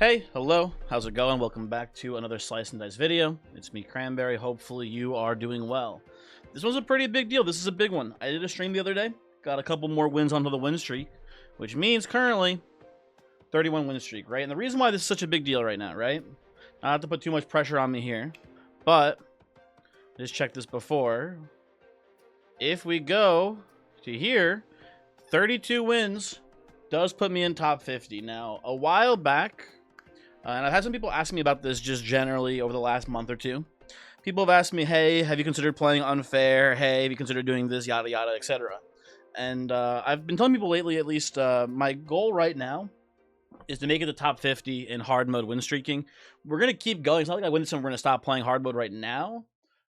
Hey, hello, how's it going? Welcome back to another Slice and Dice video. It's me, Cranberry. Hopefully you are doing well. This one's a pretty big deal. This is a big one. I did a stream the other day, got a couple more wins onto the win streak, which means currently 31 win streak, right? And the reason why this is such a big deal right now, right? Not to put too much pressure on me here, but just check this before. If we go to here, 32 wins does put me in top 50. Now, a while back, and I've had some people ask me about this just generally over the last month or two. People have asked me, hey, have you considered playing unfair? Hey, have you considered doing this, yada, yada, etc. And I've been telling people lately, at least, my goal right now is to make it the top 50 in hard mode win streaking. We're going to keep going. It's not like I win this and we're going to stop playing hard mode right now.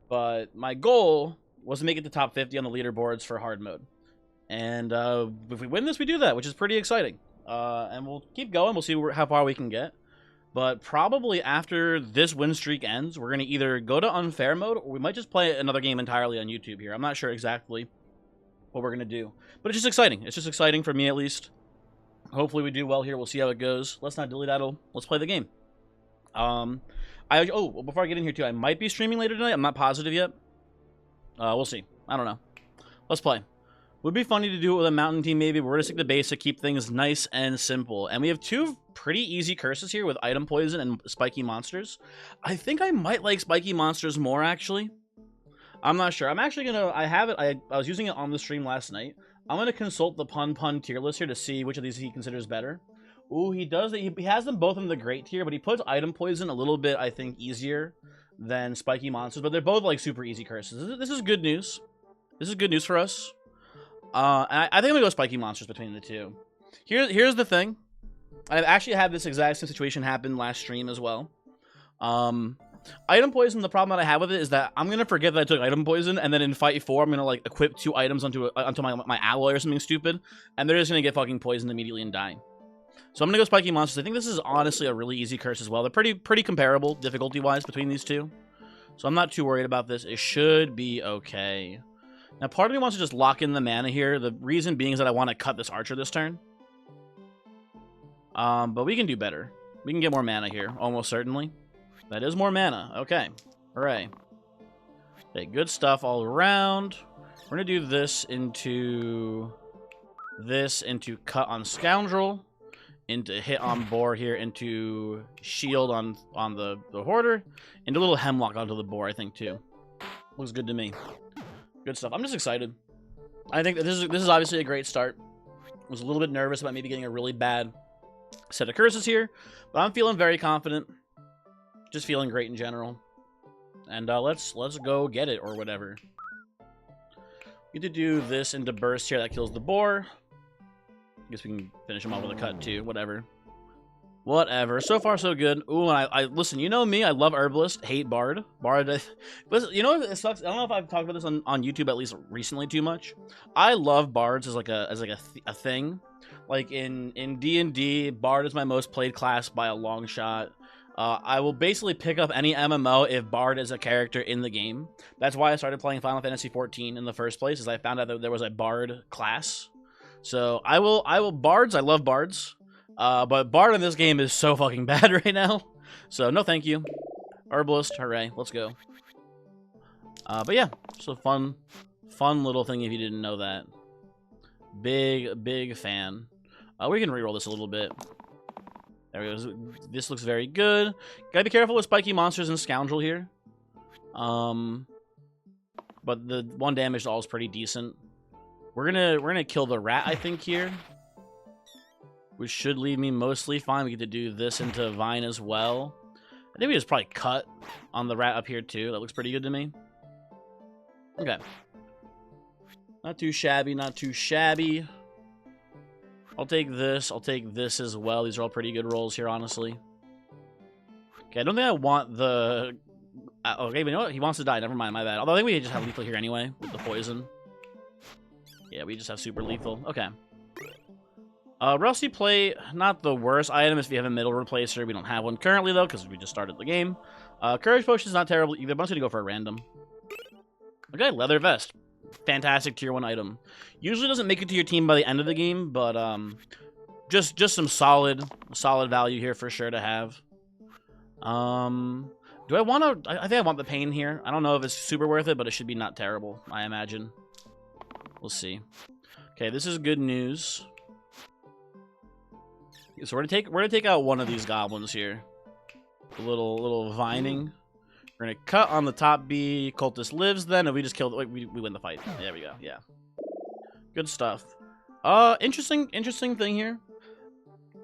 But my goal was to make it the top 50 on the leaderboards for hard mode. And if we win this, we do that, which is pretty exciting. And we'll keep going. We'll see how far we can get. But probably after this win streak ends, we're going to either go to unfair mode, or we might just play another game entirely on YouTube here. I'm not sure exactly what we're going to do. But it's just exciting. It's just exciting for me, at least. Hopefully we do well here. We'll see how it goes. Let's not delete idle. Let's play the game. Before I get in here, too, I might be streaming later tonight. I'm not positive yet. We'll see. I don't know. Let's play. Would be funny to do it with a mountain team, maybe. We're going to stick to basic, keep things nice and simple. And we have two pretty easy curses here with item poison and spiky monsters. I think I might like spiky monsters more, actually. I'm not sure. I'm actually going to... I was using it on the stream last night. I'm going to consult the pun tier list here to see which of these he considers better. Ooh, he does. He has them both in the great tier, but he puts item poison a little bit, I think, easier than spiky monsters. But they're both, like, super easy curses. This is good news. This is good news for us. I think I'm gonna go spiky monsters between the two. Here's the thing. I've actually had this exact same situation happen last stream as well. Item poison, the problem that I have with it is that I'm gonna forget that I took item poison, and then in fight 4, I'm gonna like equip 2 items onto my alloy or something stupid, and they're just gonna get fucking poisoned immediately and die. So I'm gonna go spiky monsters. I think this is honestly a really easy curse as well. They're pretty comparable difficulty-wise between these two, so I'm not too worried about this. It should be okay. Now, part of me wants to just lock in the mana here. The reason being is that I want to cut this archer this turn. But we can do better. We can get more mana here, almost certainly. That is more mana. Okay. Hooray. Okay, good stuff all around. We're going to do this into cut on Scoundrel, into hit on Boar here, into shield on the Hoarder, into a little Hemlock onto the Boar, I think, too. Looks good to me. Good stuff. I'm just excited. I think that this is obviously a great start. I was a little bit nervous about maybe getting a really bad set of curses here, but I'm feeling very confident. Just feeling great in general. And let's go get it or whatever. We need to do this into burst here. That kills the boar. I guess we can finish him off with a cut too. Whatever. Whatever. So far, so good. Ooh, and I listen, you know me. I love Herbalist. Hate Bard. Listen, you know, it sucks. I don't know if I've talked about this on YouTube at least recently too much. I love Bards as like a thing. Like in D&D, Bard is my most played class by a long shot. I will basically pick up any MMO if Bard is a character in the game. That's why I started playing Final Fantasy XIV in the first place, is I found out that there was a Bard class. So I will Bards. I love Bards. But Bard in this game is so fucking bad right now. So, no thank you. Herbalist, hooray. Let's go. But yeah, just a fun little thing if you didn't know that. Big fan. We can reroll this a little bit. There we go. This looks very good. Gotta be careful with spiky monsters and Scoundrel here. But the 1 damage to all is pretty decent. We're gonna kill the rat, I think, here. Which should leave me mostly fine. We get to do this into Vine as well. I think we just probably cut on the rat up here too. That looks pretty good to me. Okay. Not too shabby, not too shabby. I'll take this. I'll take this as well. These are all pretty good rolls here, honestly. Okay, I don't think I want the... okay, but you know what? He wants to die. Never mind, my bad. Although I think we just have lethal here anyway with the poison. Yeah, we just have super lethal. Okay. Rusty Plate, not the worst item if you have a middle replacer. We don't have one currently, though, because we just started the game. Courage Potion is not terrible either, but I'm just going to go for a random. Okay, Leather Vest. Fantastic tier 1 item. Usually doesn't make it to your team by the end of the game, but just some solid value here for sure to have. Do I want to? I think I want the pain here. I don't know if it's super worth it, but it should be not terrible, I imagine. We'll see. Okay, this is good news. So we're gonna take out one of these goblins here. A little vining. We're gonna cut on the top B. Cultist lives. Then if we just kill, we win the fight. There we go. Yeah, good stuff. Interesting thing here.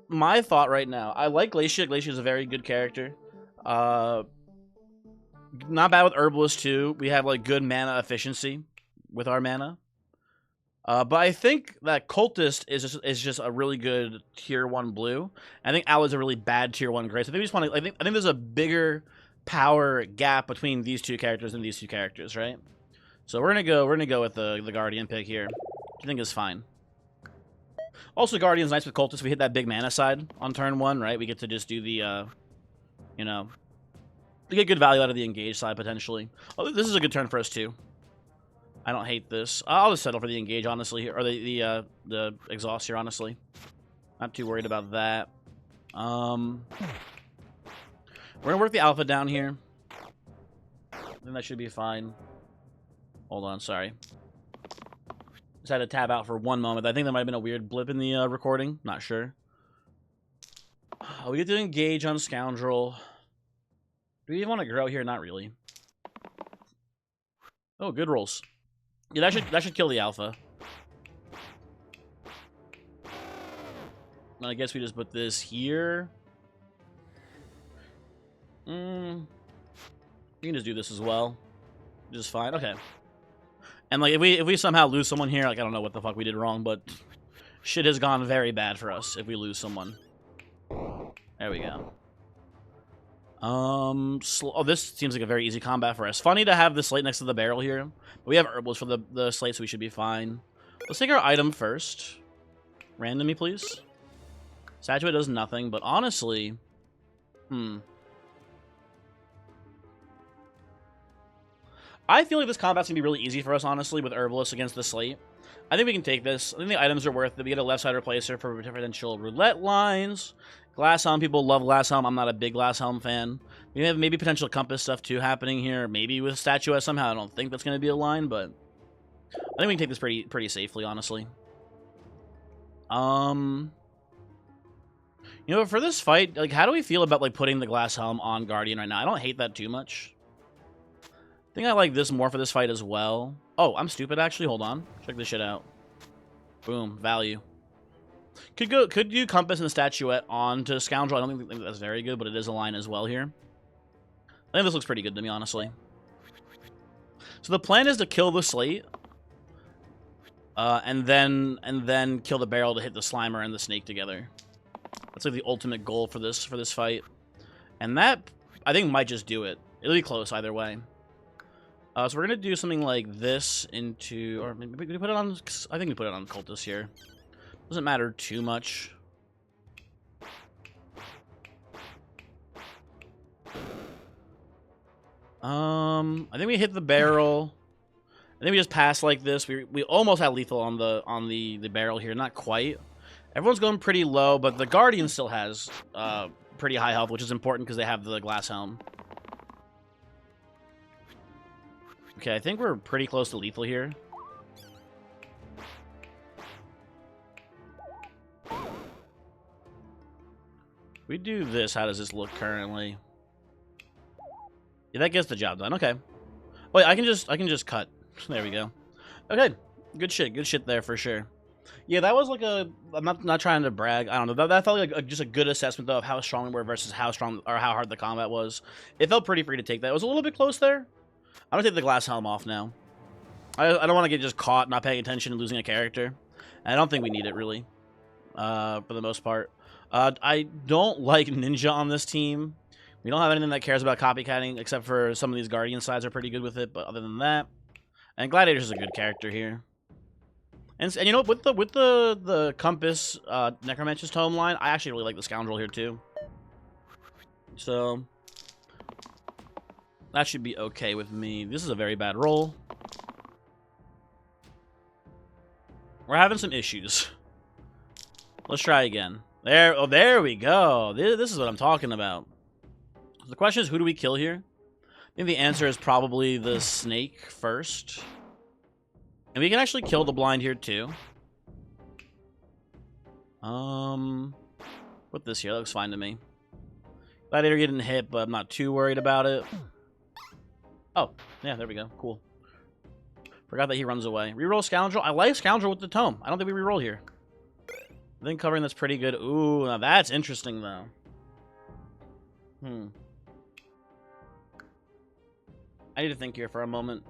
My thought right now. I like Glacia. Glacia is a very good character. Not bad with Herbalist too. We have like good mana efficiency with our mana. But I think that Cultist is just a really good tier 1 blue. I think Al is a really bad tier 1 gray. So I think we just want to. I think there's a bigger power gap between these two characters and these two characters, right? So we're gonna go with the Guardian pick here. I think is fine. Also, Guardian's nice with Cultist. We hit that big mana side on turn 1, right? We get to just do the you know, we get good value out of the engage side potentially. Oh, this is a good turn for us too. I don't hate this. I'll just settle for the engage, honestly, or the exhaust here, honestly. Not too worried about that. We're gonna work the alpha down here. I think that should be fine. Hold on, sorry. Just had to tab out for one moment. I think there might have been a weird blip in the recording. Not sure. We get to engage on Scoundrel. Do we even want to grow here? Not really. Oh, good rolls. Yeah, that should kill the alpha. And I guess we just put this here. We can just do this as well. Just fine. Okay. And like if we somehow lose someone here, like I don't know what the fuck we did wrong, but shit has gone very bad for us if we lose someone. There we go. Oh, this seems like a very easy combat for us. Funny to have the slate next to the barrel here. But we have herbals for the slate, so we should be fine. Let's take our item first. Random me, please. Statuette does nothing, but honestly... I feel like this combat's gonna be really easy for us, honestly, with Herbalist against the slate. I think we can take this. I think the items are worth it. We get a left side replacer for potential roulette lines. Glass Helm, people love Glass Helm. I'm not a big Glass Helm fan. We have maybe potential Compass stuff too happening here. Maybe with Statuette somehow. I don't think that's going to be a line, but I think we can take this pretty safely, honestly. You know, for this fight, like, how do we feel about like putting the Glass Helm on Guardian right now? I don't hate that too much. I think I like this more for this fight as well. Oh, I'm stupid actually. Hold on. Check this shit out. Boom, value. Could you Compass and Statuette onto Scoundrel? I don't think that's very good, but it is a line as well here. I think this looks pretty good to me, honestly. So the plan is to kill the slate, and then kill the barrel to hit the Slimer and the snake together. That's like the ultimate goal for this fight, and that I think might just do it. It'll be close either way. So we're gonna do something like this into, or maybe we put it on. I think we put it on Cultist here. Doesn't matter too much. I think we hit the barrel. I think we just pass like this. We almost had lethal on the barrel here, not quite. Everyone's going pretty low, but the Guardian still has pretty high health, which is important because they have the Glass Helm. Okay, I think we're pretty close to lethal here. We do this. How does this look currently? Yeah, that gets the job done. Okay. Wait, I can just cut. There we go. Okay, good shit there for sure. Yeah, that was like a. I'm not trying to brag. I don't know. That felt like just a good assessment though of how strong we were versus how strong or how hard the combat was. It felt pretty free to take that. It was a little bit close there. I'm gonna take the Glass Helm off now. I don't want to get just caught not paying attention and losing a character. And I don't think we need it really. For the most part. I don't like Ninja on this team. We don't have anything that cares about copycatting, except for some of these Guardian sides are pretty good with it, but other than that... And Gladiator's a good character here. And you know, with the Compass Necromancer's Tome line, I actually really like the Scoundrel here too. So... that should be okay with me. This is a very bad roll. We're having some issues. Let's try again. There, oh, there we go. This is what I'm talking about. The question is, who do we kill here? I think the answer is probably the snake first. And we can actually kill the blind here, too. Put this here. That looks fine to me. Gladiator getting hit, but I'm not too worried about it. Oh, yeah, there we go. Cool. Forgot that he runs away. Reroll Scoundrel. I like Scoundrel with the tome. I don't think we reroll here. I think covering that's pretty good. Ooh, now that's interesting, though. I need to think here for a moment.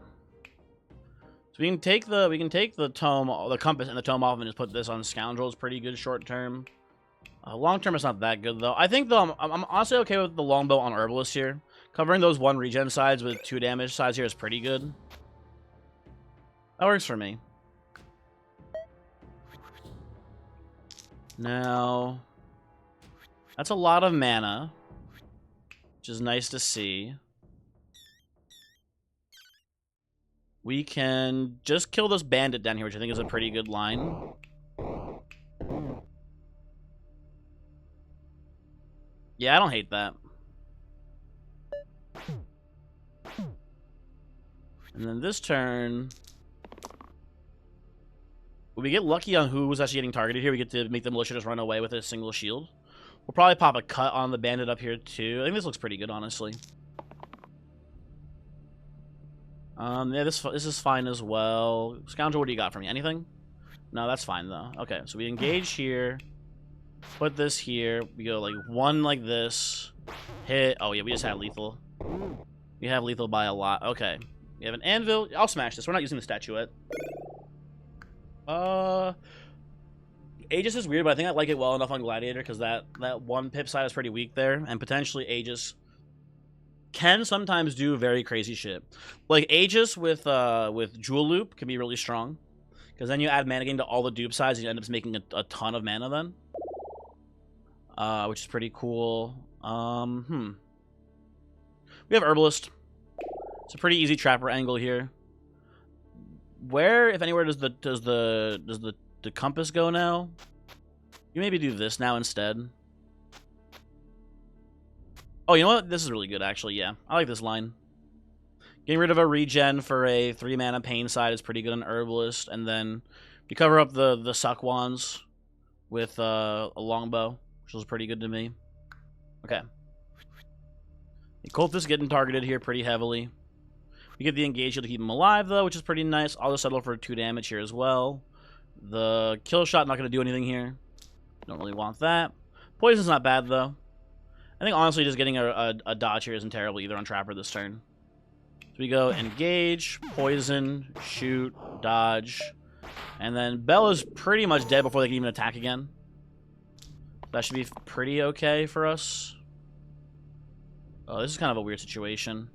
So we can take the tome, the compass, and the tome off, and just put this on Scoundrel. It's pretty good short term. Long term, it's not that good though. I think though I'm honestly okay with the longbow on Herbalist here. Covering those 1 regen sides with 2 damage sides here is pretty good. That works for me. Now, that's a lot of mana, which is nice to see. We can just kill this bandit down here, which I think is a pretty good line. Yeah, I don't hate that. And then this turn, when we get lucky on who was actually getting targeted here, we get to make the militia just run away with a single shield. We'll probably pop a cut on the bandit up here too. I think this looks pretty good, honestly. Yeah, this is fine as well. Scoundrel, what do you got for me? Anything? No, that's fine though. Okay, so we engage here. Put this here. We go like 1 like this. Hit. Oh yeah, we just had lethal. We have lethal by a lot. Okay. We have an anvil. I'll smash this. We're not using the statuette. Aegis is weird, but I think I like it well enough on Gladiator because that 1 pip side is pretty weak there, and potentially Aegis can sometimes do very crazy shit. Like Aegis with Jewel Loop can be really strong because then you add mana gain to all the dupe sides and you end up making a ton of mana then, which is pretty cool. We have Herbalist. It's a pretty easy trapper angle here. Where, if anywhere, does the compass go now? You maybe do this now instead. Oh, you know what? This is really good, actually. Yeah, I like this line. Getting rid of a regen for a 3 mana pain side is pretty good on Herbalist, and then we cover up the suck wands with a longbow, which is pretty good to me. Okay. The cultist getting targeted here pretty heavily. We get the engage shield to keep him alive, though, which is pretty nice. I'll just settle for 2 damage here as well. The kill shot not going to do anything here. Don't really want that. Poison's not bad, though. I think, honestly, just getting a dodge here isn't terrible either on Trapper this turn. So we go engage, poison, shoot, dodge. And then Bell is pretty much dead before they can even attack again. That should be pretty okay for us. Oh, this is kind of a weird situation.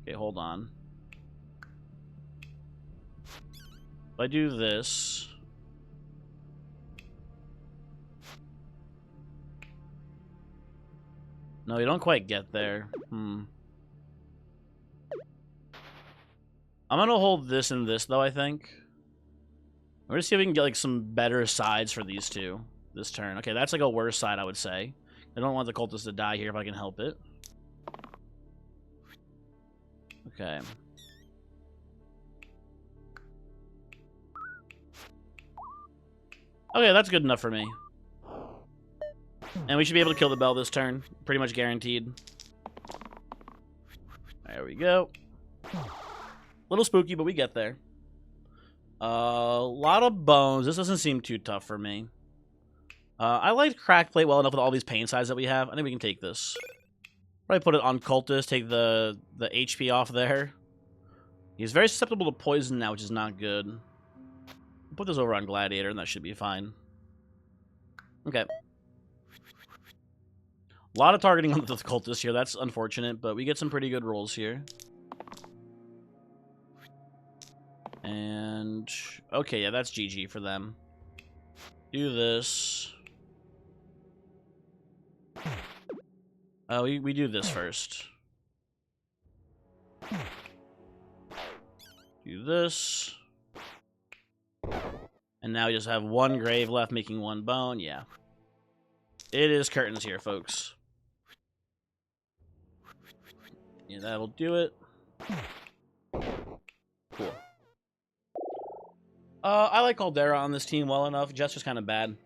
Okay, hold on. If I do this... No, you don't quite get there. I'm gonna hold this and this, though, I think. We're gonna see if we can get, like, some better sides for these two this turn. Okay, that's, like, a worse side, I would say. I don't want the cultist to die here if I can help it. Okay. Okay, that's good enough for me. And we should be able to kill the bell this turn. Pretty much guaranteed. There we go. Little spooky, but we get there. A lot of bones. This doesn't seem too tough for me. I like crack plate well enough with all these pain sides that we have. I think we can take this. Probably put it on cultist, take the HP off there. He's very susceptible to poison now, which is not good. Put this over on Gladiator, and that should be fine. Okay. A lot of targeting on the cultist here. That's unfortunate, but we get some pretty good rolls here. And... okay, yeah, that's GG for them. Do this. Oh, we do this first. Do this. And now we just have one grave left, making one bone. Yeah. It is curtains here, folks. Yeah, that'll do it. Cool. I like Caldera on this team well enough. Jester's kind of bad.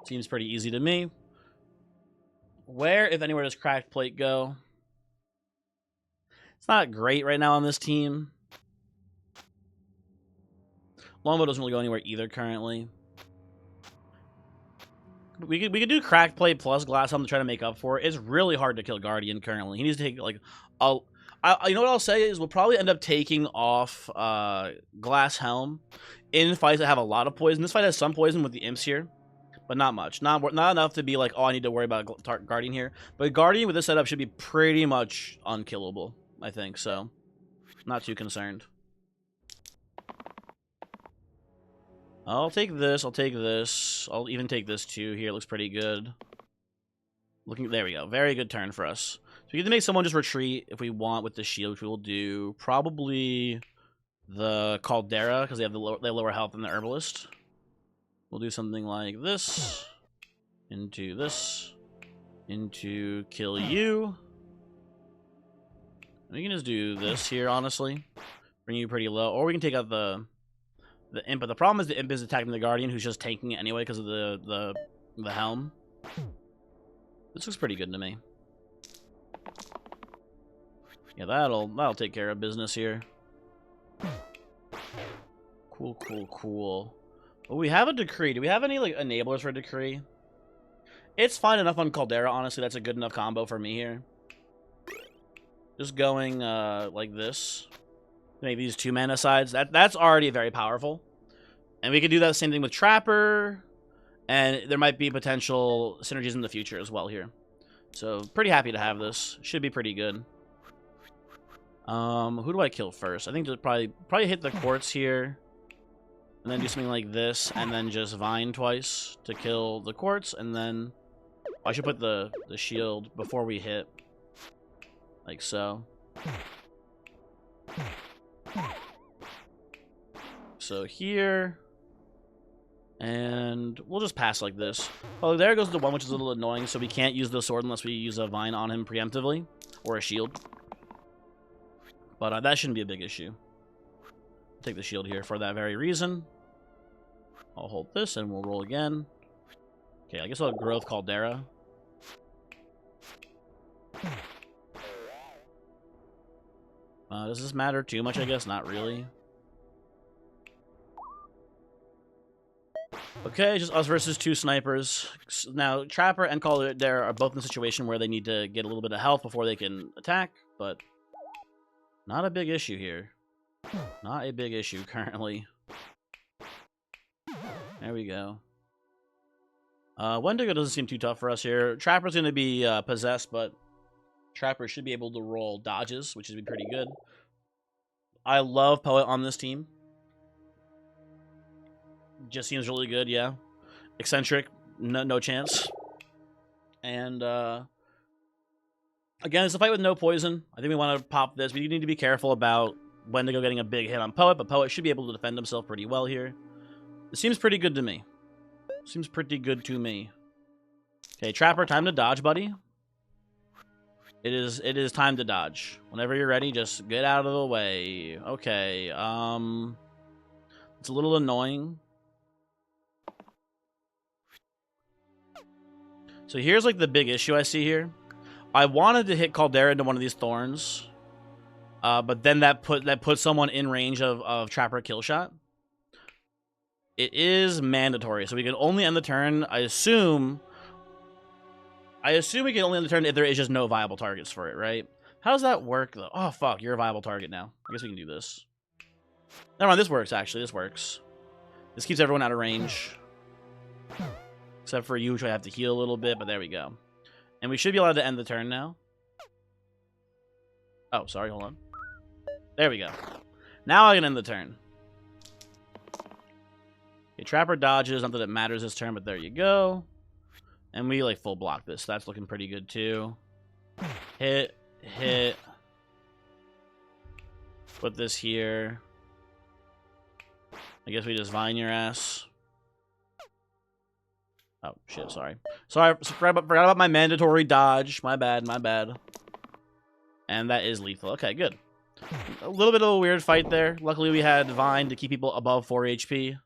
Seems pretty easy to me. Where, if anywhere, does Cracked Plate go? It's not great right now on this team. Longbow doesn't really go anywhere either currently. We could do Cracked Plate plus Glass Helm to try to make up for it. It's really hard to kill Guardian currently. He needs to take, like, you know what I'll say is we'll probably end up taking off Glass Helm in fights that have a lot of poison. This fight has some poison with the imps here, but not much. Not enough to be like, oh, I need to worry about Guardian here. But Guardian with this setup should be pretty much unkillable, I think. So, not too concerned. I'll take this. I'll take this. I'll even take this too. Here, it looks pretty good. There we go. Very good turn for us. So we get to make someone just retreat if we want with the shield, which we will do. Probably the Caldera, because they have lower health than the Herbalist. We'll do something like this. Into this. Into kill you. We can just do this here, honestly. Bring you pretty low. Or we can take out the imp. But the problem is the imp is attacking the Guardian, who's just tanking it anyway because of the helm. This looks pretty good to me. Yeah, that'll take care of business here. Cool, cool, cool. Well, we have a decree. Do we have any like enablers for a decree? It's fine enough on Caldera, honestly. That's a good enough combo for me here. Just going like this. Make these 2 mana sides. That's already very powerful. And we could do that same thing with Trapper. And there might be potential synergies in the future as well here. So pretty happy to have this. Should be pretty good. Who do I kill first? I think just probably hit the quartz here. And then do something like this. And then just Vine twice to kill the quartz. And then I should put the shield before we hit. Like so. So here. And we'll just pass like this. Oh, there goes the one, which is a little annoying. So we can't use the sword unless we use a Vine on him preemptively. Or a shield. But that shouldn't be a big issue. Take the shield here for that very reason. I'll hold this and we'll roll again. Okay, I guess I'll growth Caldera. Does this matter too much, I guess? Not really. Okay, just us versus 2 snipers. Now, Trapper and Caldera are both in a situation where they need to get a little bit of health before they can attack, but not a big issue here. Not a big issue currently. There we go. Wendigo doesn't seem too tough for us here. Trapper's going to be possessed, but Trapper should be able to roll dodges, which would be pretty good. I love Poet on this team. Just seems really good, yeah. Eccentric, no chance. And, again, it's a fight with no poison. I think we want to pop this. We need to be careful about Wendigo getting a big hit on Poet, but Poet should be able to defend himself pretty well here. It seems pretty good to me. Seems pretty good to me. Okay, Trapper, time to dodge, buddy. It is time to dodge. Whenever you're ready, just get out of the way. Okay, it's a little annoying. So here's like the big issue I see here. I wanted to hit Caldera into one of these thorns, but then that put someone in range of Trapper kill shot. It is mandatory, so we can only end the turn. I assume we can only end the turn if there is just no viable targets for it, right? How does that work though? Oh fuck, you're a viable target now. I guess we can do this. Never mind, this works actually. This works. This keeps everyone out of range. Except for you, which I have to heal a little bit, but there we go. And we should be allowed to end the turn now. Oh, sorry, hold on. There we go. Now I can end the turn. Okay, Trapper dodges, not that it matters this turn, but there you go. And we, like, full block this. That's looking pretty good, too. Hit. Put this here. I guess we just vine your ass. Oh, shit, sorry. Sorry, forgot about my mandatory dodge. My bad, my bad. And that is lethal. Okay, good. A little bit of a weird fight there. Luckily, we had Vine to keep people above 4 HP.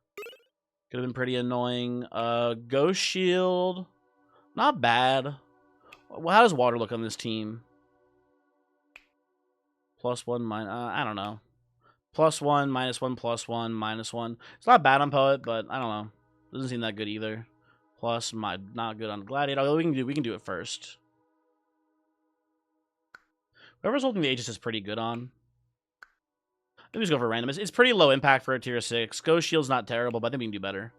Could have been pretty annoying. Ghost Shield. Not bad. Well, how does water look on this team? +1, I don't know. +1, -1, +1, -1. It's not bad on Poet, but I don't know. Doesn't seem that good either. Plus, not good on Gladiator. Although we can do it first. Whoever's holding the Aegis is pretty good on. Let me just go for random. It's pretty low impact for a tier 6. Ghost Shield's not terrible, but I think we can do better.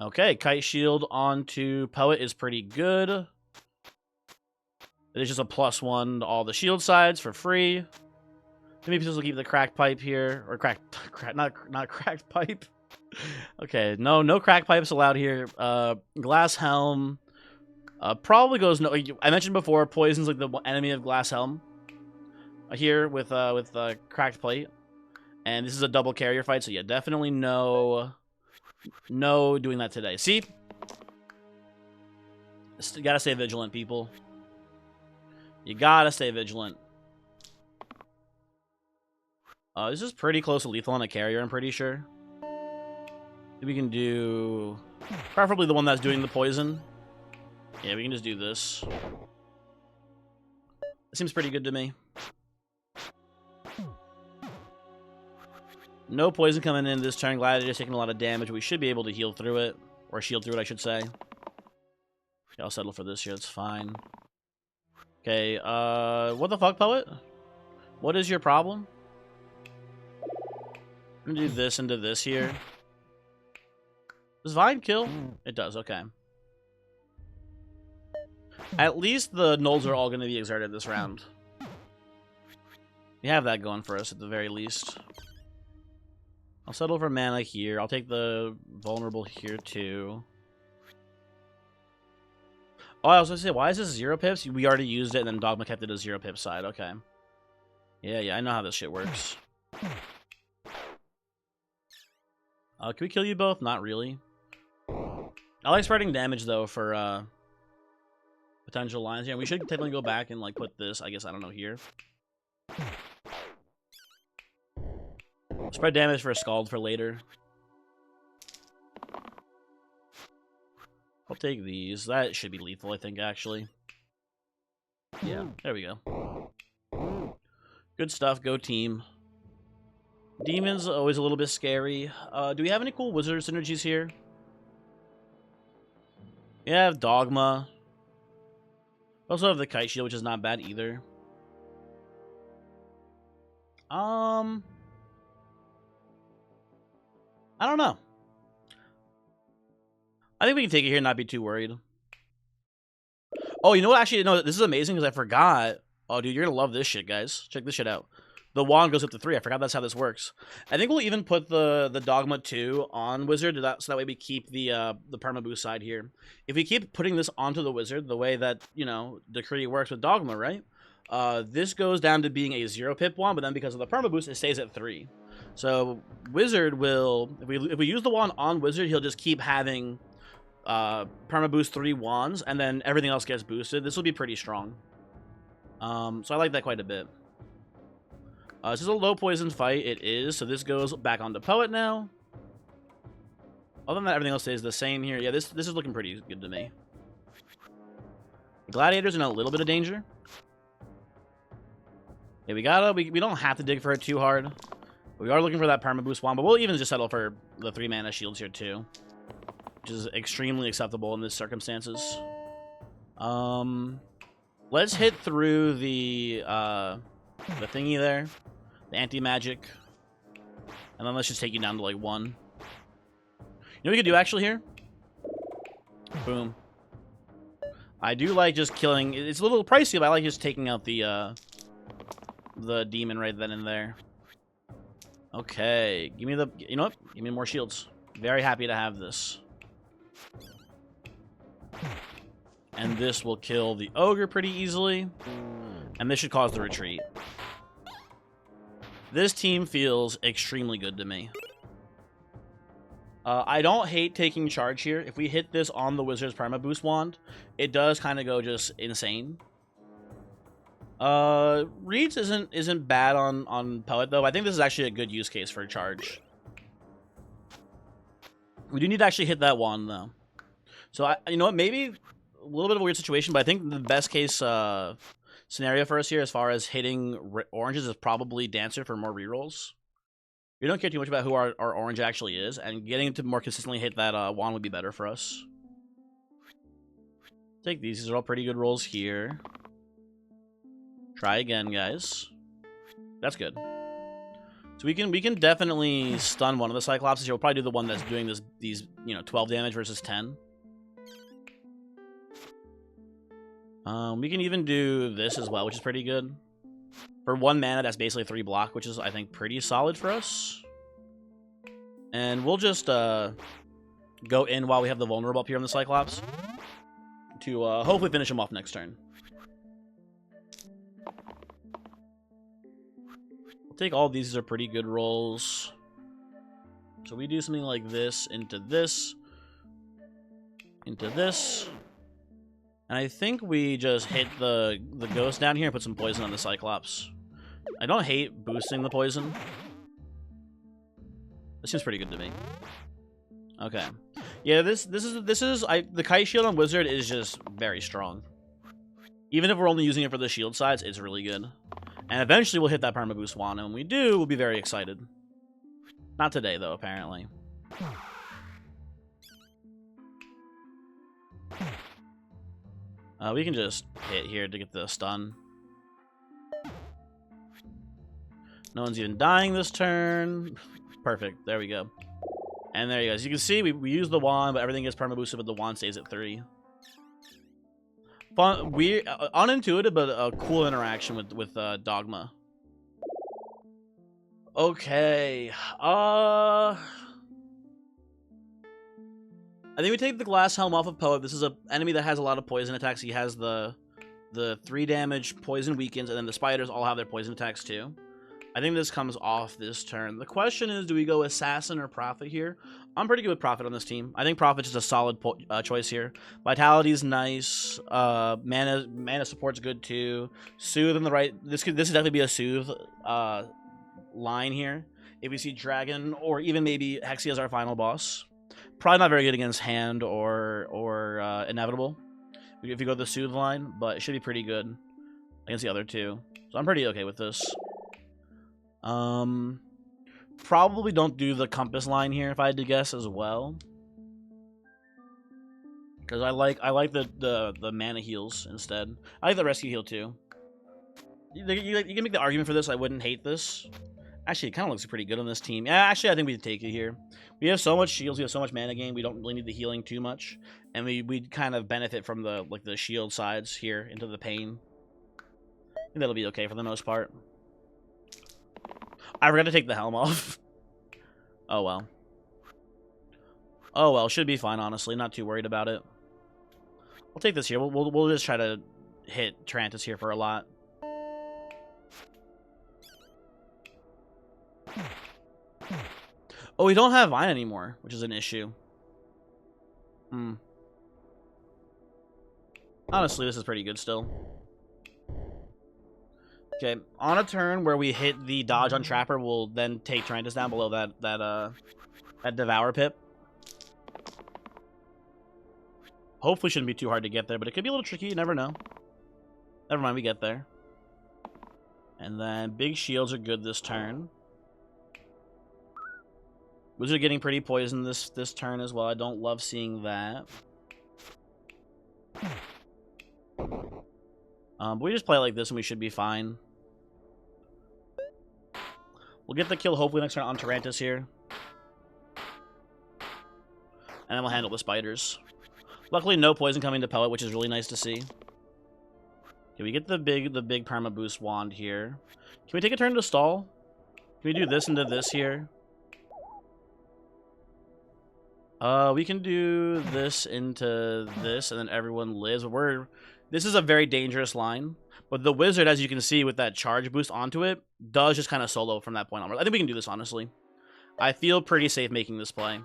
Okay, Kite Shield onto Poet is pretty good. It is just a +1 to all the shield sides for free. Maybe people will keep the cracked pipe here, or not cracked pipe. Okay, no crack pipes allowed here. Glass Helm probably goes no. I mentioned before, poison's like the enemy of Glass Helm. Here with cracked plate, and this is a double carrier fight, so yeah, definitely no doing that today. See, you gotta stay vigilant, people. You gotta stay vigilant. This is pretty close to lethal on a carrier, I'm pretty sure. We can do preferably the one that's doing the poison. Yeah, we can just do this. It seems pretty good to me. No poison coming in this turn. Glad it's taking a lot of damage. We should be able to heal through it. Or shield through it, I should say. Okay, I'll settle for this here. That's fine. Okay, what the fuck, Poet? What is your problem? I'm gonna do this into this here. Does Vine kill? It does, okay. At least the nulls are all going to be exerted this round. We have that going for us at the very least. I'll settle for mana here. I'll take the vulnerable here too. Oh, I was going to say, why is this 0 pips? We already used it and then Dogma kept it as 0 pip side. Okay. Yeah, I know how this shit works. Can we kill you both? Not really. I like spreading damage though for potential lines. Yeah, we should technically go back and like put this, I guess, I don't know, here. Spread damage for a Scald for later. I'll take these. That should be lethal, I think, actually. Yeah, there we go. Good stuff. Go team. Demons always a little bit scary. Do we have any cool wizard synergies here? We have Dogma. Also have the Kite Shield, which is not bad either. I don't know. I think we can take it here and not be too worried. Oh, you know what? Actually, no, this is amazing because I forgot. Oh, dude, you're going to love this shit, guys. Check this shit out. The wand goes up to 3. I forgot that's how this works. I think we'll even put the Dogma 2 on Wizard so that way we keep the perma boost side here. If we keep putting this onto the Wizard the way that, you know, Decree works with Dogma, right? This goes down to being a 0 pip wand, but then because of the perma boost, it stays at 3. So Wizard will, if we use the wand on Wizard, he'll just keep having perma boost 3 wands, and then everything else gets boosted. This will be pretty strong. So I like that quite a bit. This is a low poison fight. It is. So this goes back onto Poet now. Other than that, everything else stays the same here. Yeah, this is looking pretty good to me. Gladiator's in a little bit of danger. Yeah, we don't have to dig for it too hard. We are looking for that perma boost wand, but we'll even just settle for the 3 mana shields here too, which is extremely acceptable in these circumstances. Let's hit through the thingy there, the anti-magic, and then let's just take you down to like 1. You know what we could do actually here? Boom. I do like just killing. It's a little pricey, but I like just taking out the demon right then and there. Okay, give me the. You know what? Give me more shields. Very happy to have this. And this will kill the ogre pretty easily. And this should cause the retreat. This team feels extremely good to me. I don't hate taking charge here. If we hit this on the Wizard's Perma Boost Wand, it does kind of go just insane. Reeds isn't bad on Poet, though. I think this is actually a good use case for a charge. We do need to actually hit that wand, though. So, you know what? Maybe a little bit of a weird situation, but I think the best case scenario for us here as far as hitting oranges is probably Dancer for more rerolls. We don't care too much about who our orange actually is, and getting to more consistently hit that wand would be better for us. Take these. These are all pretty good rolls here. Try again, guys. That's good. So we can definitely stun one of the Cyclopses here. We'll probably do the one that's doing these 12 damage versus 10. We can even do this as well, which is pretty good. For 1 mana, that's basically 3 block, which is, I think, pretty solid for us. And we'll just go in while we have the vulnerable up here on the Cyclops to hopefully finish him off next turn. We'll take all these are pretty good rolls. So we do something like this into this, into this. And I think we just hit the ghost down here and put some poison on the Cyclops. I don't hate boosting the poison. This seems pretty good to me. Okay. Yeah, the Kite Shield on Wizard is just very strong. Even if we're only using it for the shield sides, it's really good. And eventually we'll hit that Perma Boost Wand, and when we do, we'll be very excited. Not today, though, apparently. We can just hit here to get the stun. No one's even dying this turn. Perfect. There we go. And there you go. As you can see, we use the wand, but everything gets perma boosted, but the wand stays at 3. Fun, weird, unintuitive, but a cool interaction with Dogma. Okay. I think we take the Glass Helm off of Poet. This is an enemy that has a lot of poison attacks. He has the 3 damage poison weakens, and then the spiders all have their poison attacks too. I think this comes off this turn. The question is, do we go Assassin or Prophet here? I'm pretty good with Prophet on this team. I think Prophet's just a solid choice here. Vitality's nice. Mana support's good too. Soothe in the right. This could definitely be a Soothe line here. If we see Dragon or even maybe Hexia as our final boss. Probably not very good against Hand or Inevitable if you go the Soothe line, but it should be pretty good against the other two. So I'm pretty okay with this. Probably don't do the Compass line here if I had to guess as well, because I like the mana heals instead. I like the rescue heal too. You can make the argument for this. I wouldn't hate this. Actually, it kind of looks pretty good on this team. Yeah, actually, I think we'd take it here. We have so much shields. We have so much mana gain. We don't really need the healing too much, and we kind of benefit from the shield sides here into the pain. I think that'll be okay for the most part. I forgot to take the helm off. Oh well. Oh well, should be fine, honestly. Not too worried about it. We'll take this here. We'll just try to hit Tarantus here for a lot. Oh, we don't have Vine anymore, which is an issue. Honestly, this is pretty good still. Okay, on a turn where we hit the dodge on Trapper, we'll then take Tarantus down below that Devour Pip. Hopefully shouldn't be too hard to get there, but it could be a little tricky, you never know. Never mind, we get there. And then big shields are good this turn. Wizard getting pretty poisoned this turn as well. I don't love seeing that. But we just play like this and we should be fine. We'll get the kill hopefully next turn on Tarantus here. And then we'll handle the spiders. Luckily no poison coming to Pellet, which is really nice to see. Okay, we get the big Perma Boost wand here. Can we take a turn to stall? Can we do this into this here? We can do this into this, and then everyone lives. This is a very dangerous line, but the Wizard, as you can see with that charge boost onto it, does just kind of solo from that point onward. I think we can do this, honestly. I feel pretty safe making this play.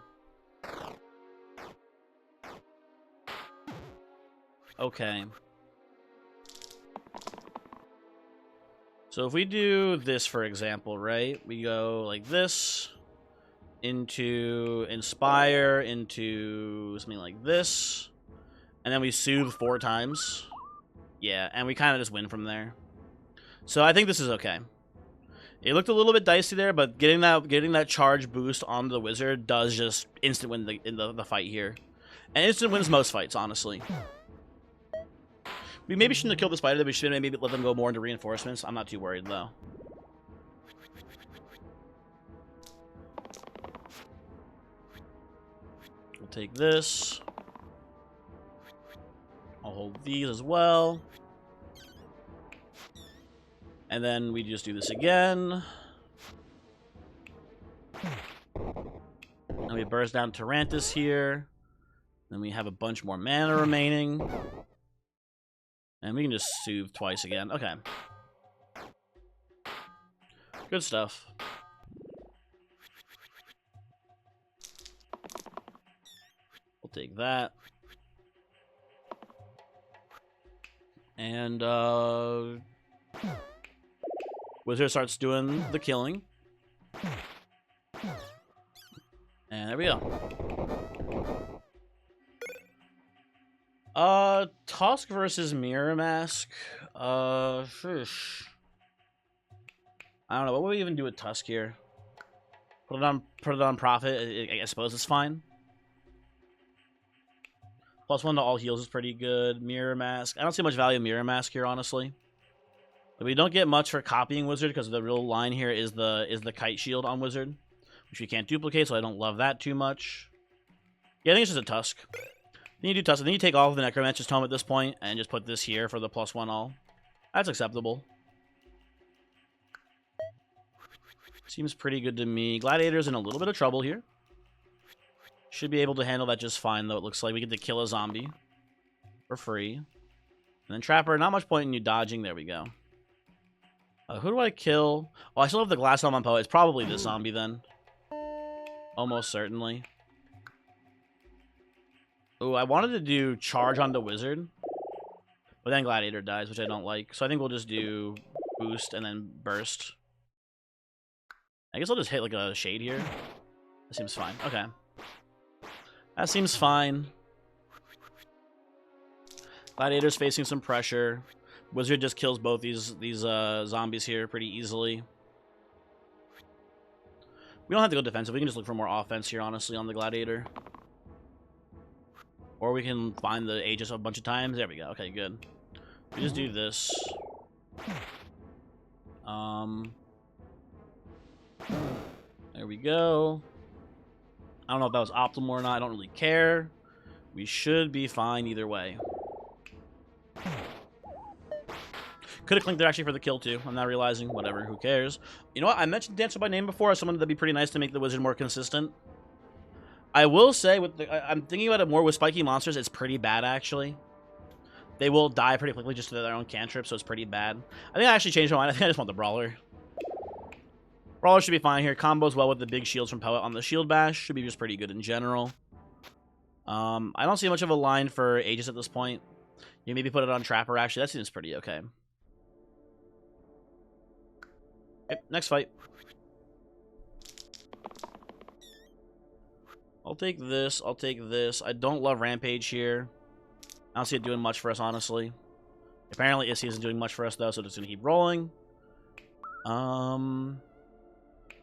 Okay. So if we do this, for example, right? We go like this, into Inspire, into something like this, and then we Soothe 4 times. Yeah, and we kind of just win from there. So I think this is okay. It looked a little bit dicey there, but getting that charge boost on the wizard does just instant win the fight here. And instant wins most fights, honestly. We maybe shouldn't have killed the spider. We should maybe let them go more into reinforcements. I'm not too worried, though. We'll take this. I'll hold these as well. And then we just do this again. And we burst down Tarantus here. Then we have a bunch more mana remaining. And we can just Soothe twice again. Okay. Good stuff. We'll take that. And, Wizard starts doing the killing. And there we go. Tusk versus Mirror Mask. Shush. I don't know. What would we even do with Tusk here? Put it on Prophet. I suppose it's fine. +1 to all heals is pretty good. Mirror Mask. I don't see much value in Mirror Mask here, honestly. But we don't get much for copying Wizard because the real line here is the Kite Shield on Wizard, which we can't duplicate, so I don't love that too much. Yeah, I think it's just a Tusk. Then you do Tusk. Then you take all of the Necromancer's Tome at this point and just put this here for the +1 all. That's acceptable. Seems pretty good to me. Gladiator's in a little bit of trouble here. Should be able to handle that just fine, though. It looks like we get to kill a zombie for free. And then Trapper, not much point in you dodging. There we go. Who do I kill? Oh, I still have the Glass Helm on Poe. It's probably this zombie, then. Almost certainly. Oh, I wanted to do Charge on the Wizard. But then Gladiator dies, which I don't like. So I think we'll just do Boost and then Burst. I guess I'll just hit like a Shade here. That seems fine. Okay. That seems fine. Gladiator's facing some pressure. Wizard just kills both these zombies here pretty easily. We don't have to go defensive. We can just look for more offense here, honestly, on the Gladiator. Or we can find the Aegis a bunch of times. There we go. Okay, good. We just do this. There we go. I don't know if that was optimal or not. I don't really care. We should be fine either way. Could have clinked there actually for the kill too. I'm not realizing. Whatever. Who cares? You know what? I mentioned Dancer by name before as someone that'd be pretty nice to make the wizard more consistent. I will say, I'm thinking about it more with spiky monsters. It's pretty bad actually. They will die pretty quickly just to their own cantrip, so it's pretty bad. I think I actually changed my mind. I think I just want the Brawler. Brawler should be fine here. Combos well with the big shields from Poet on the Shield Bash. Should be just pretty good in general. I don't see much of a line for Aegis at this point. You maybe put it on Trapper, actually. That seems pretty okay. Okay, next fight. I'll take this. I'll take this. I don't love Rampage here. I don't see it doing much for us, honestly. Apparently, Issy isn't doing much for us, though, so just going to keep rolling.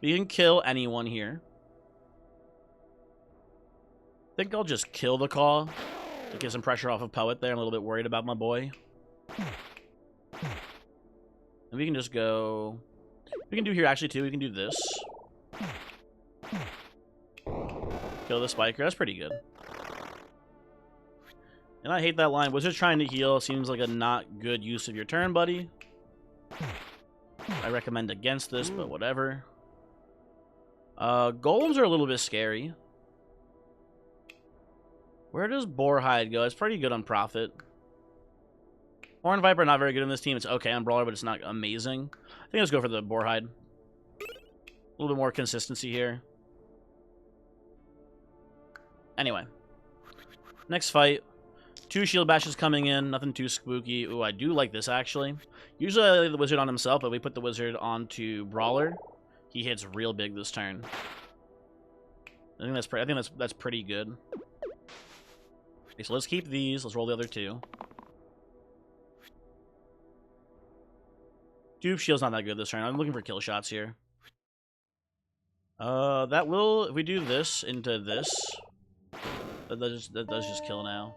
We can kill anyone here. I think I'll just kill the Caw to get some pressure off of Poet there. I'm a little bit worried about my boy. And we can just go... We can do here, actually, too. We can do this. Kill the Spiker. That's pretty good. And I hate that line. Wizard's trying to heal. Seems like a not good use of your turn, buddy. I recommend against this, but whatever. Golems are a little bit scary. Where does Boarhide go? It's pretty good on Prophet. Horn Viper, not very good in this team. It's okay on Brawler, but it's not amazing. I think let's go for the Boarhide. A little bit more consistency here. Anyway. Next fight. 2 shield bashes coming in. Nothing too spooky. Ooh, I do like this, actually. Usually I leave the wizard on himself, but we put the wizard onto Brawler. He hits real big this turn. I think that's pretty good. Okay, so let's keep these. Let's roll the other 2. Dupe shield's not that good this turn. I'm looking for kill shots here. That will, if we do this into this, that does just kill now.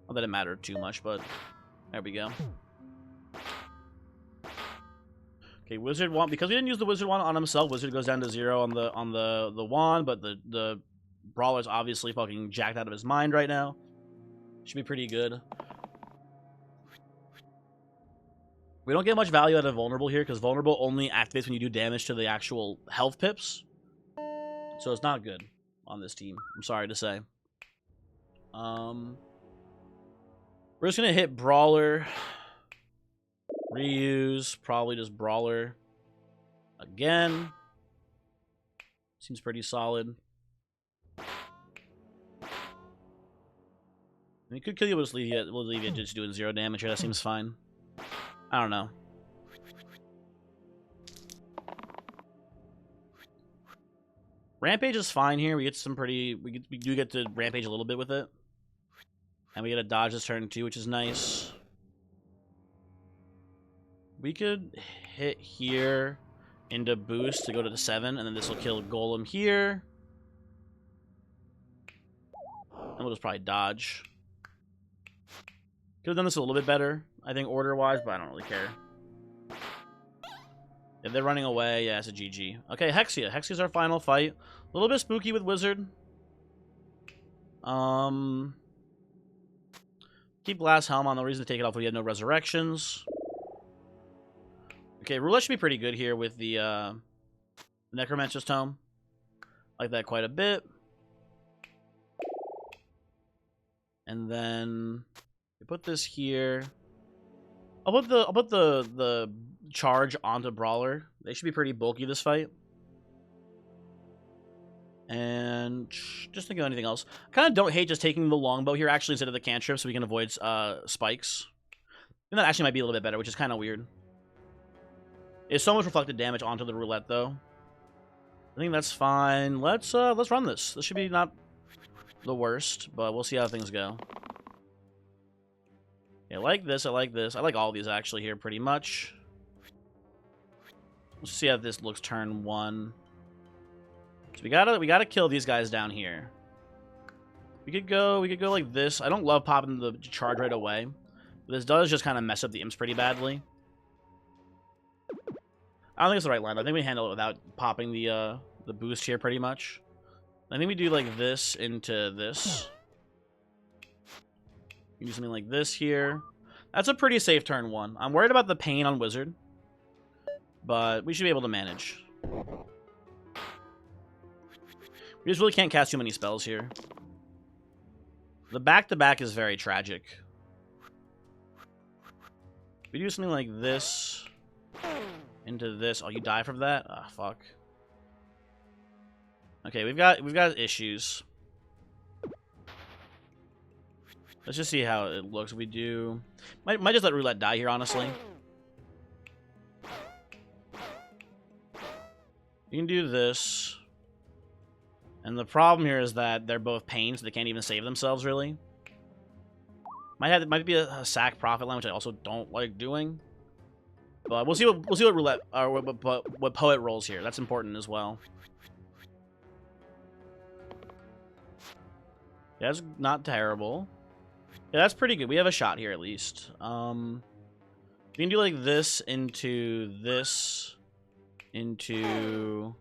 Not that it mattered too much, but there we go. Okay, wizard wand, because we didn't use the wizard wand on himself, wizard goes down to 0 on the wand, but the brawler's obviously fucking jacked out of his mind right now. Should be pretty good. We don't get much value out of vulnerable here, because vulnerable only activates when you do damage to the actual health pips. So it's not good on this team, I'm sorry to say. We're just gonna hit Brawler. Reuse, probably just Brawler. Again. Seems pretty solid. We could kill you, we'll leave you just doing 0 damage here, that seems fine. I don't know. Rampage is fine here. We get some pretty... We do get to Rampage a little bit with it. And we get a dodge this turn too, which is nice. We could hit here into boost to go to the 7, and then this will kill Golem here. And we'll just probably dodge. Could have done this a little bit better, I think, order-wise, but I don't really care. If they're running away, yeah, it's a GG. Okay, Hexia. Hexia's our final fight. A little bit spooky with Wizard. Keep Glass Helm on. No reason to take it off if we have no resurrections. Okay, Roulette should be pretty good here with the Necromancer's Tome. Like that quite a bit. And then we put this here. I'll put the charge onto Brawler. They should be pretty bulky this fight. And just think of anything else. I kind of don't hate just taking the longbow here actually instead of the cantrip so we can avoid spikes. And that actually might be a little bit better, which is kind of weird. It's so much reflected damage onto the roulette though. I think that's fine. Let's run this. This should be not the worst, but we'll see how things go. Yeah, I like this. I like this. I like all of these actually here pretty much. Let's see how this looks turn 1. So we gotta kill these guys down here. We could go like this. I don't love popping the charge right away. But this does just kind of mess up the imps pretty badly. I don't think it's the right line. I think we handle it without popping the boost here pretty much. I think we do like this into this. We do something like this here. That's a pretty safe turn 1. I'm worried about the pain on Wizard. But we should be able to manage. We just really can't cast too many spells here. The back-to-back is very tragic. We do something like this into this. Oh, you die from that? Ah, fuck. Okay, we've got issues. Let's just see how it looks. We do might just let roulette die here, honestly. You can do this. And the problem here is that they're both pain, so they can't even save themselves, really. Might be a sack profit line, which I also don't like doing. But we'll see what roulette or what poet rolls here. That's important as well. Yeah, that's not terrible. Yeah, that's pretty good. We have a shot here at least. We can do like this into this into.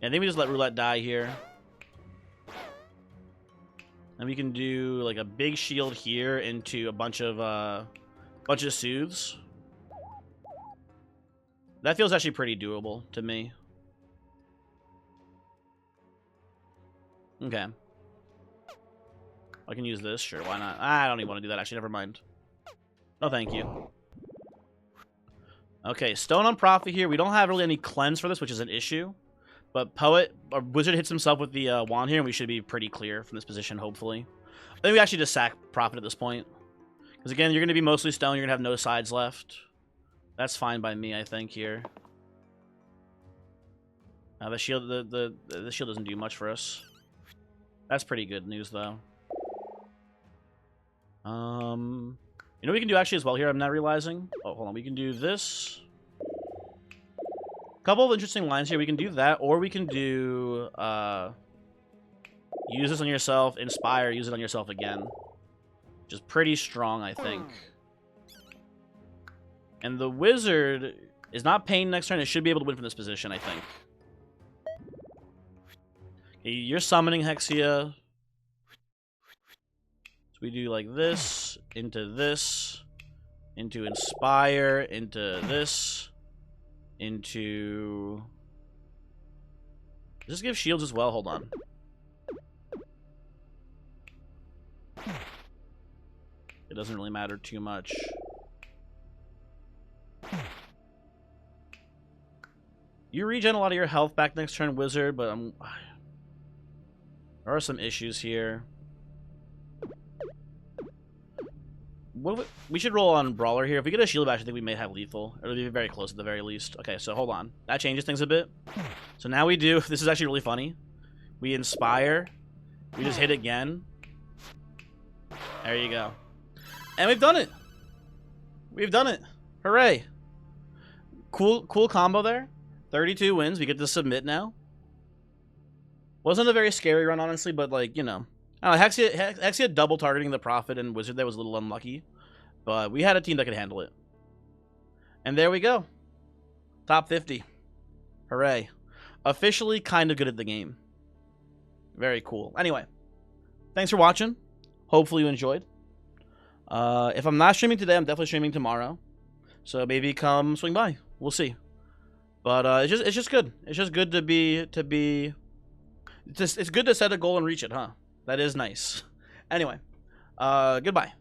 Yeah, I think we just let roulette die here. And we can do like a big shield here into a bunch of soothes. That feels actually pretty doable to me. Okay. I can use this, sure, why not? I don't even want to do that, actually, never mind. No, thank you. Okay, Stone on Prophet here. We don't have really any cleanse for this, which is an issue. But Poet or Wizard hits himself with the wand here, and we should be pretty clear from this position, hopefully. I think we actually just sack Prophet at this point. Because again, you're going to be mostly stone, you're going to have no sides left. That's fine by me, I think, here. The shield the shield doesn't do much for us. That's pretty good news, though. You know what we can do actually as well here, I'm not realizing? Oh, hold on, we can do this. Couple of interesting lines here. We can do that, or we can do use this on yourself, inspire, use it on yourself again. Which is pretty strong, I think. And the wizard is not paying next turn. It should be able to win from this position, I think. Okay, you're summoning Hexia. So we do like this, into inspire, into this. Into... Does this give shields as well? Hold on. It doesn't really matter too much. You regen a lot of your health back next turn, Wizard, but there are some issues here. We should roll on Brawler here. If we get a shield bash, I think we may have lethal. It'll be very close at the very least. Okay, so hold on. That changes things a bit. So now we do... This is actually really funny. We inspire. We just hit again. There you go. And we've done it. We've done it. Hooray. Cool combo there. 32 wins. We get to submit now. Wasn't a very scary run, honestly, but, like, you know. I don't know, Hexia double targeting the Prophet and Wizard there was a little unlucky. But we had a team that could handle it. And there we go. Top 50. Hooray. Officially kind of good at the game. Very cool. Anyway. Thanks for watching. Hopefully you enjoyed. If I'm not streaming today, I'm definitely streaming tomorrow. So maybe come swing by. We'll see. But it's just good. It's just good to be it's good to set a goal and reach it, huh? That is nice. Anyway, goodbye.